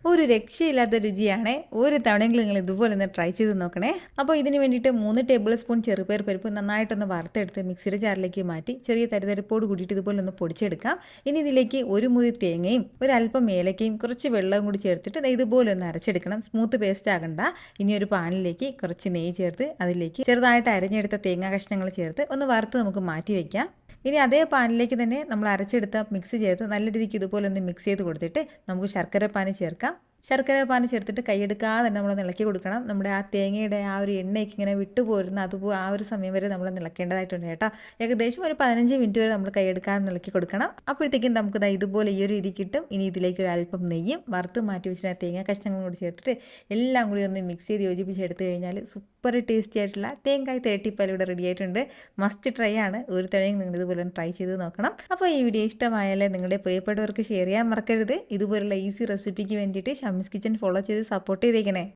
ഒരു രക്ഷയില്ലാത്ത രുചിയാണ്. ഒരു തവണയെങ്കിലും നിങ്ങൾ ഇതുപോലെ ഒന്ന് ട്രൈ ചെയ്ത് നോക്കണേ. അപ്പോൾ ഇതിന് വേണ്ടിയിട്ട് 3 ടേബിൾ സ്പൂൺ ചെറുപയർ പരിപ്പ് നന്നായിട്ടൊന്ന് വറുത്തെടുത്ത് മിക്സിയുടെ ജാറിലേക്ക് മാറ്റി ചെറിയ തരിതരിപ്പോട് കൂടിയിട്ട് ഇതുപോലെ ഒന്ന് പൊടിച്ചെടുക്കാം. ഇനി ഇതിലേക്ക് ഒരു മുറി തേങ്ങയും ഒരല്പം ഏലക്കയും കുറച്ച് വെള്ളവും കൂടി ചേർത്തിട്ട് ഇതുപോലെ ഒന്ന് അരച്ചെടുക്കണം. സ്മൂത്ത് പേസ്റ്റ് ആകണ്ട. ഇനി ഒരു പാനിലേക്ക് കുറച്ച് നെയ്യ് ചേർത്ത് അതിലേക്ക് ചെറുതായിട്ട് അരിഞ്ഞെടുത്ത തേങ്ങാ കഷ്ണങ്ങൾ ചേർത്ത് ഒന്ന് വറുത്ത് നമുക്ക് മാറ്റി വയ്ക്കാം. ഇനി അതേ പാനിലേക്ക് തന്നെ നമ്മൾ അരച്ചെടുത്ത മിക്സ് ചേർത്ത് നല്ല രീതിക്ക് ഇതുപോലെ ഒന്ന് മിക്സ് ചെയ്ത് കൊടുത്തിട്ട് നമുക്ക് ശർക്കര പാനി ചേർക്കാം. ശർക്കര പാനി ചേർത്തിട്ട് കൈയെടുക്കാതെ തന്നെ നമ്മളൊന്ന് ഇളക്കി കൊടുക്കണം. നമ്മുടെ ആ തേങ്ങയുടെ ആ ഒരു എണ്ണയൊക്കെ ഇങ്ങനെ വിട്ടുപോരുന്ന ആ ഒരു സമയം വരെ നമ്മൾ ഇളക്കേണ്ടതായിട്ടുണ്ട് കേട്ടോ. ഏകദേശം ഒരു 15 മിനിറ്റ് വരെ നമ്മൾ കൈയെടുക്കാതെ ഇളക്കി കൊടുക്കണം. അപ്പോഴത്തേക്കും നമുക്ക് ഇതുപോലെ ഈ ഒരു രീതി കിട്ടും. ഇനി ഇതിലേക്ക് ഒരു അല്പം നെയ്യും വറുത്ത് മാറ്റി വെച്ചിട്ട് തേങ്ങ കഷ്ണങ്ങളും കൂടി ചേർത്തിട്ട് എല്ലാം കൂടി ഒന്ന് മിക്സ് ചെയ്ത് യോജിപ്പിച്ചെടുത്ത് കഴിഞ്ഞാൽ സൂപ്പർ ടേസ്റ്റി ആയിട്ടുള്ള തേങ്ങായി തേട്ടിപ്പാൽ ഇവിടെ റെഡി ആയിട്ടുണ്ട്. മസ്റ്റ് ട്രൈ ആണ്. ഒരു തവണയും നിങ്ങൾ ഇതുപോലെ ട്രൈ ചെയ്ത് നോക്കണം. അപ്പോൾ ഈ വീഡിയോ ഇഷ്ടമായാലേ നിങ്ങളുടെ പ്രിയപ്പെട്ടവർക്ക് ഷെയർ ചെയ്യാൻ മറക്കരുത്. ഇതുപോലുള്ള ഈസി റെസിപ്പിക്ക് വേണ്ടിയിട്ട് ഷമീസ് കിച്ചൻ ഫോളോ ചെയ്ത് സപ്പോർട്ട് ചെയ്തേക്കണേ.